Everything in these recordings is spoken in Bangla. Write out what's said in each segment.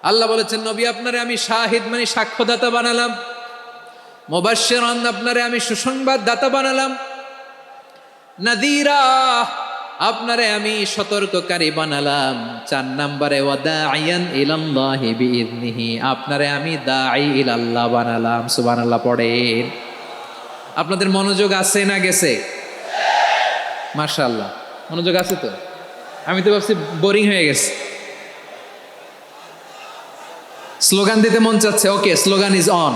আল্লাহ বলেছেন, নবী আপনারে আমি শাহিদ মানে সাক্ষ্যদাতা বানালাম, মুবাশশিরান আপনারে আমি সুসংবাদ দাতা বানালাম, নাযীরা আপনারে আমি সতর্ককারী বানালাম। 4 নম্বরে ওয়াদাইয়ান ইলাল্লাহি বিইذনিহি, আপনারে আমি দাঈ ইলাল্লাহ বানালাম। সুবহানাল্লাহ পড়েন। আপনাদের মনোযোগ আছে না গেছে? মাশাআল্লাহ, মনোযোগ আছে তো? আমি তো ভাবছি বোরিং হয়ে গেছে। স্লোগান দিতে মন চাচ্ছে। ওকে, স্লোগান ইজ অন।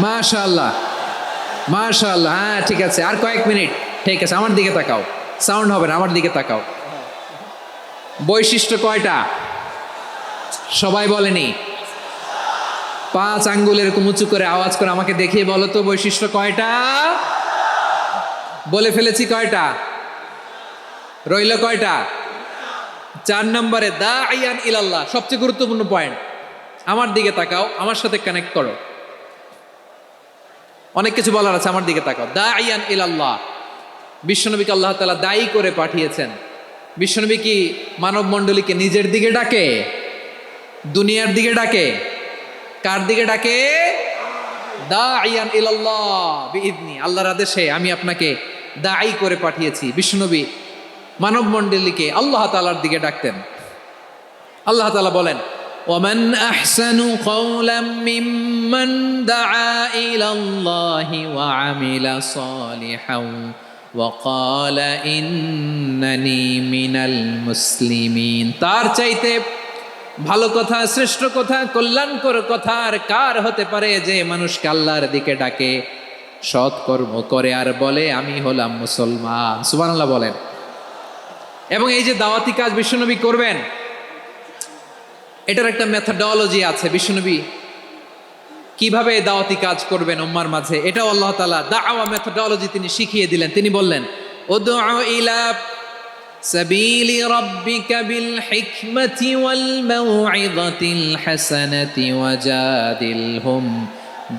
মাশাআল্লাহ, মাশাআল্লাহ। হ্যাঁ, ঠিক আছে, আর কয়েক মিনিট। ঠিক আছে, আমার দিকে তাকাও, সাউন্ড হবে না, আমার দিকে তাকাও। বৈশিষ্ট্য কয়টা সবাই বলেনি? 5 আঙ্গুল এরকম উঁচু করে আওয়াজ করে আমাকে দেখিয়ে বলো তো, বৈশিষ্ট্য কয়টা? বলে ফেলেছি কয়টা? রইল কয়টা? 4 নম্বরে দাঈয়ান ইলাল্লাহ, সবচেয়ে গুরুত্বপূর্ণ পয়েন্ট। আমার দিকে তাকাও, আমার সাথে কানেক্ট করো। অনেক কিছু বলার আছে, আমার দিকে তাকাও। দাঈয়ান ইলাল্লাহ, বিশ্বনবীকে আল্লাহ তাআলা দায়ী করে পাঠিয়েছেন। বিশ্বনবী কি মানব মণ্ডলীকে নিজের দিকে ডাকে, দুনিয়ার দিকে ডাকে? কার দিকে ডাকে? দাঈয়ান ইলাল্লাহ বিইذনি, আল্লাহর আদেশে আমি আপনাকে দায়ী করে পাঠিয়েছি। বিশ্বনবী মানব মণ্ডলীকে আল্লাহ তাআলার দিকে ডাকতেন। আল্লাহ তাআলা বলেন, ومن أحسن قولا ممن دعا إلى الله وعمل صالحا وقال إنني من المسلمين। তার চাইতে ভালো কথা, শ্রেষ্ঠ কথা, কল্যাণকর কথা আর কার হতে পারে যে মানুষকে আল্লাহর দিকে ডাকে, সৎকর্ম করে আর বলে আমি হলাম মুসলমান। সুবহানাল্লাহ বলেন। এবং এই যে দাওয়াতি কাজ বিশ্বনবী করবেন, এটার একটা মেথডোলজি আছে। বিশ্বনবী কিভাবে দাওয়াতি কাজ করবেন উম্মার মাঝে, এটাও আল্লাহ তাআলা দাওয়া মেথডোলজি তিনি শিখিয়ে দিলেন। তিনি বললেন, উদউ ইলা সাবিলি রাব্বিকা বিল হিকমাতি ওয়াল মাউইযাতিল হাসানাতি ওয়াজাদিলহুম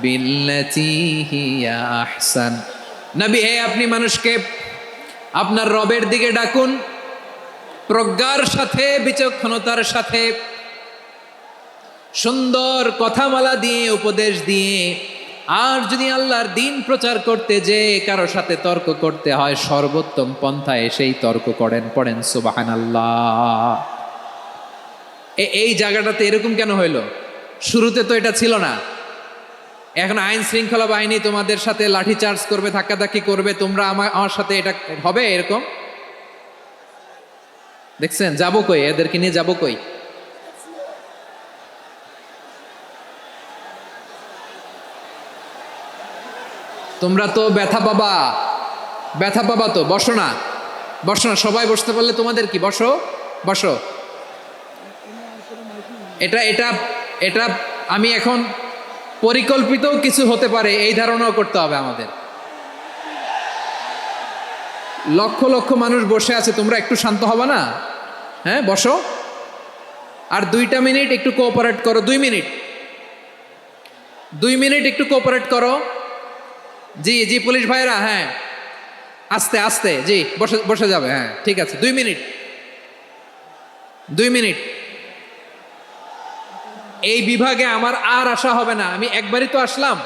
বিল্লাতী হিয়া আহসান। নবী হে, আপনি মানুষকে আপনার রবের দিকে ডাকুন, প্রজ্ঞার সাথে, বিচক্ষণতার সাথে, সুন্দর কথামালা দিয়ে, উপদেশ দিয়ে। আর যদি আল্লাহর দিন প্রচার করতে যে কারো সাথে তর্ক করতে হয়, সর্বোত্তম পন্থায় সেই তর্ক করেন। পড়েন সুবহানাল্লাহ। এই জায়গাটাতে এরকম কেন হইল? শুরুতে তো এটা ছিল না। এখন আইন শৃঙ্খলা বাহিনী তোমাদের সাথে লাঠি চার্জ করবে, ধাক্কাধাক্কি করবে, তোমরা আমার সাথে এটা হবে এরকম? দেখছেন? যাবো কই? এদেরকে নিয়ে যাবো কই? তোমরা তো ব্যথা পাবা, ব্যথা পাবা তো। বসো না, বসো না, সবাই বসতে পারলে তোমাদের কি? বসো, বসো। এটা এটা এটা আমি এখন পরিকল্পিতও কিছু হতে পারে এই ধারণাও করতে হবে আমাদের। লক্ষ লক্ষ মানুষ বসে আছে, তোমরা একটু শান্ত হবে না? হ্যাঁ, বসো। আর 2টা মিনিট একটু কোঅপারেট করো। 2 মিনিট, 2 মিনিট একটু কোঅপারেট করো। জি জি, পুলিশ ভাইরা, হ্যাঁ, আস্তে আস্তে, জি, বসে বসে যাবে। হ্যাঁ, ঠিক আছে, 2 মিনিট, 2 মিনিট। এই বিভাগে আমার আর আসা হবে না, আমি একবারই তো আসলাম।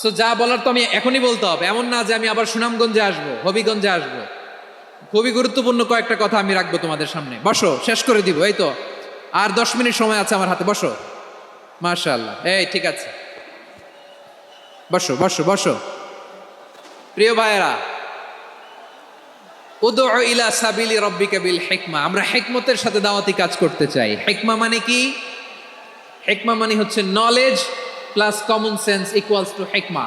সো যা বলার তো আমি এখনই বলতে হবে, এমন না যে আমি আবার সুনামগঞ্জে আসবো, হবিগঞ্জে আসবো। খুবই গুরুত্বপূর্ণ কয়েকটা কথা আমি রাখবো তোমাদের সামনে। বসো, শেষ করে দিব। এই তো আর 10 মিনিট সময় আছে আমার হাতে। বসো। মাশাআল্লাহ, এই ঠিক আছে, বসো বসো বসো। প্রিয় ভাইয়েরা, উদউ ইলা সাবিলি রাব্বিকা বিল হিকমা, আমরা হিকমতের সাথে দাওয়াতি কাজ করতে চাই। হিকমা মানে কি? হিকমা মানে হচ্ছে knowledge plus common sense equals to হিকমা।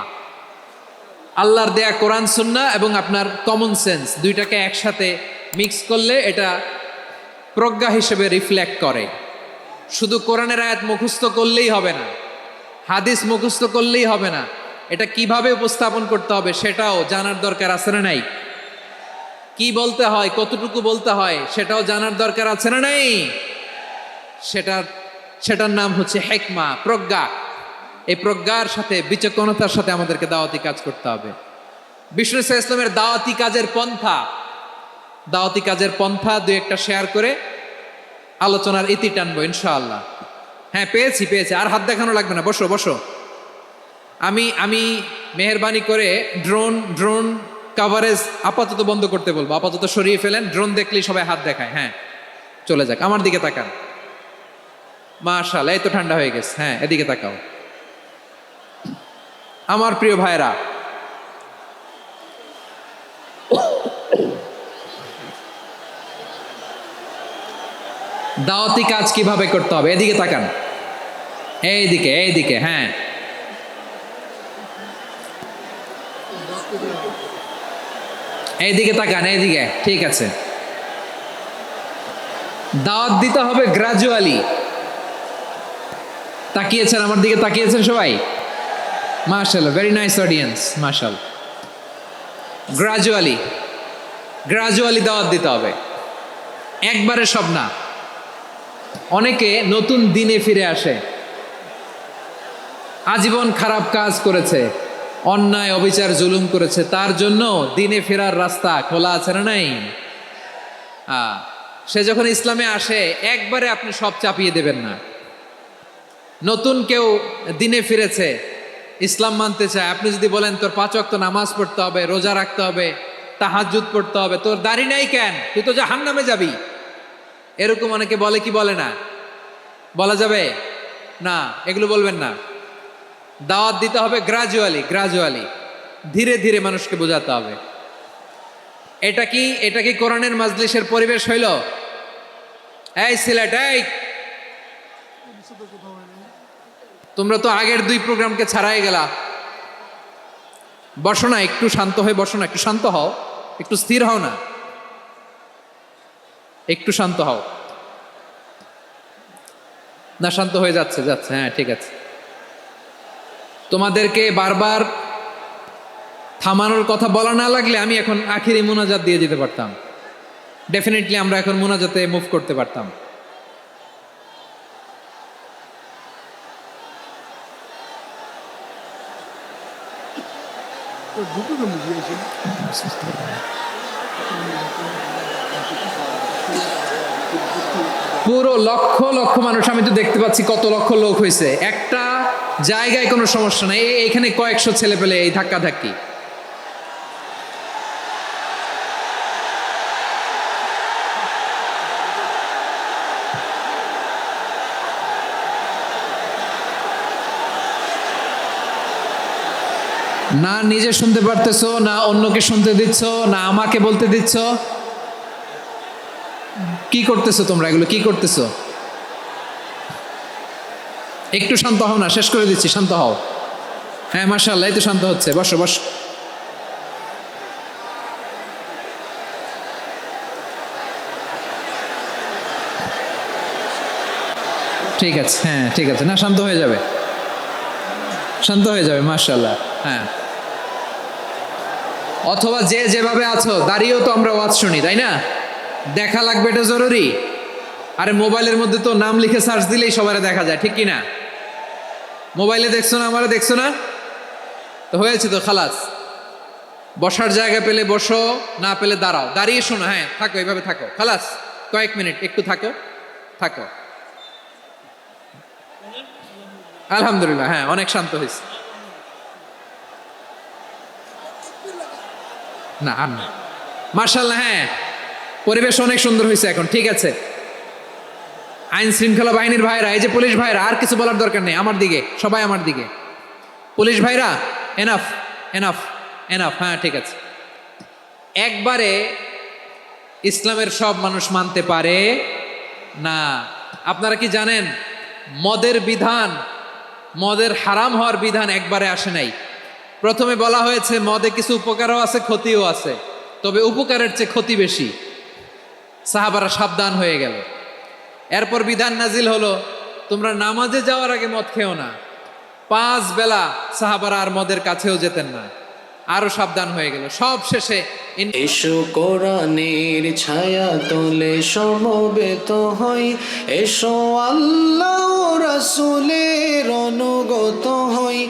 আল্লাহর দেয়া কোরআন সুন্নাহ এবং আপনার কমন সেন্স, দুইটাকে একসাথে মিক্স করলে এটা প্রজ্ঞা হিসেবে রিফ্লেক্ট করে। শুধু কোরআনের আয়াত মুখস্থ করলেই হবে না, হাদিস মুখস্থ করলেই হবে না, এটা কিভাবে উপস্থাপন করতে হবে সেটাও জানার দরকার আছে না নাই? কি বলতে হয়, কতটুকু বলতে হয় সেটাও জানার দরকার আছে না নাই? সেটার নাম হচ্ছে হিকমা, প্রজ্ঞা। এই প্রজ্ঞার সাথে বিচক্ষণতার সাথে আমাদেরকে দাওয়াতি কাজ করতে হবে। বিষ্ণু ইসলামের দাওয়াতি কাজের পন্থা দুই একটা শেয়ার করে আলোচনার ইতি টানবো ইনশাআল্লাহ। হ্যাঁ, পেয়েছি। আর হাত দেখানো লাগবে না, বসো। আমি মেহেরবানি করে ড্রোন কাভারেজ আপাতত বন্ধ করতে বলবো, আপাতত সরিয়ে ফেলেন। ড্রোন দেখলেই সবাই হাত দেখায়। হ্যাঁ, চলে যাক, আমার দিকে তাকান। মাশাআল্লাহ, এই তো ঠান্ডা হয়ে গেছে। হ্যাঁ, এদিকে তাকাও। আমার প্রিয় ভাইরা, দাওয়াতি কাজ কিভাবে করতে হবে এদিকে তাকান। এইদিকে। হ্যাঁ, এইদিকে তাকান, এইদিকে। ঠিক আছে, দাওয়াত দিতে হবে গ্রাজুয়ালি। তাকিয়েছেন আমার দিকে, তাকিয়েছেন সবাই? মাশাআল্লাহ, ভেরি নাইস অডিয়েন্স, মাশাআল্লাহ। গ্রাজুয়ালি দাওয়াত দিতে হবে, একবারে সব না। অনেকে নতুন দিনে ফিরে আসে, আজীবন খারাপ কাজ করেছে, অন্যায় অবিচার জুলুম করেছে, তার জন্য দিনে ফেরার রাস্তা খোলা আছে না নাই? সে যখন ইসলামে আসে একবারে আপনি সব চাপিয়ে দেবেন না। নতুন কেউ দিনে ফিরেছে, ইসলাম মানতে চায়, আপনি যদি বলেন তোর 5 ওয়াক্ত নামাজ পড়তে হবে, রোজা রাখতে হবে, তাহাজ্জুদ পড়তে হবে, তোর দাড়ি নাই কেন, তুই তো জাহান্নামে যাবি, এরকম অনেকে বলে কি বলে না? বলা যাবে না, এগুলো বলবেন না। দাওয়াত দিতে হবে গ্রাজুয়ালি, ধীরে ধীরে মানুষকে বোঝাতে হবে। এটা কি কোরআনের মাজলিসের পরিবেশ হইল? এই সিলেট, এই তোমরা তো আগের 2 প্রোগ্রামকে ছাড়াই গেলা। বসো না, একটু শান্ত হয়ে বসো না, একটু শান্ত হও, একটু স্থির হও না, একটু শান্ত হও না। শান্ত হয়ে যাচ্ছে। হ্যাঁ, ঠিক আছে। তোমাদেরকে বারবার থামানোর কথা বলা না লাগলে আমি এখন আখিরি মুনাজাত দিয়ে যেতে পারতাম। ডেফিনেটলি আমরা এখন মুনাজাতে মুভ করতে পারতাম। পুরো লক্ষ মানুষ, আমি তো দেখতে পাচ্ছি কত লক্ষ লোক হয়েছে একটা জায়গায়, কোনো সমস্যা নাই। এখানে কয়েকশো ছেলে পেলে এই ধাক্কাধাক্কি। না নিজে শুনতে পারতেছো, না অন্যকে শুনতে দিচ্ছ, না আমাকে বলতে দিচ্ছ। কি করতেছো তোমরা, এগুলো কি করতেছো? একটু শান্ত হও না, শেষ করে দিচ্ছি, শান্ত হও। হ্যাঁ, মাশাআল্লাহ, এই তো শান্ত হচ্ছে। বসো। ঠিক আছে, হ্যাঁ, ঠিক আছে। না, শান্ত হয়ে যাবে, মাশাআল্লাহ। হ্যাঁ, অথবা যে যেভাবে আছো দাঁড়িয়েও তো আমরা ওয়াজ শুনি, তাই না? দেখা লাগবে, এটা জরুরি। আরে মোবাইলের মধ্যে তো নাম লিখে সার্চ দিলেই সবাই দেখা যায়, ঠিক কি না? মোবাইলে দেখছো না, আমারে দেখছো না, তো হয়েছে তো, খালাস। বসার জায়গা পেলে বসো, না পেলে দাঁড়াও, দাঁড়িয়ে শোনো। হ্যাঁ, থাকো, এইভাবে থাকো, খালাস। কয়েক মিনিট একটু থাকো। আলহামদুলিল্লাহ, হ্যাঁ, অনেক শান্ত হয়েছে। না আর না, মাশাআল্লাহ। হ্যাঁ, পরিবেশ অনেক সুন্দর হয়েছে এখন, ঠিক আছে। আইন শৃঙ্খলা বাহিনীর ভাইরা, এই যে পুলিশ ভাইরা, আর কিছু বলার দরকার নেই। আমার দিকে সবাই, আমার দিকে। পুলিশ ভাইরা, এনাফ। হ্যাঁ, ঠিক আছে। একবারে ইসলামের সব মানুষ মানতে পারে না। আপনারা কি জানেন মদের হারাম হওয়ার বিধান একবারে আসে নাই। প্রথমে বলা হয়েছে মদে কিছু উপকারও আছে, ক্ষতিও আছে, তবে উপকারের চেয়ে ক্ষতি বেশি। সাহাবারা সাবধান হয়ে গেল। এরপর বিধান নাজিল হলো, তোমরা নামাজে যাওয়ার আগে মদ খেও না। 5 বেলা সাহাবারা আর মদের কাছেও যেতেন না, আরো সাবধান হয়ে গেল। সব শেষে এসো কোরআনের ছায়া তোলে সমবেত হই, এসো আল্লাহ রাসূলের অনুগত হই।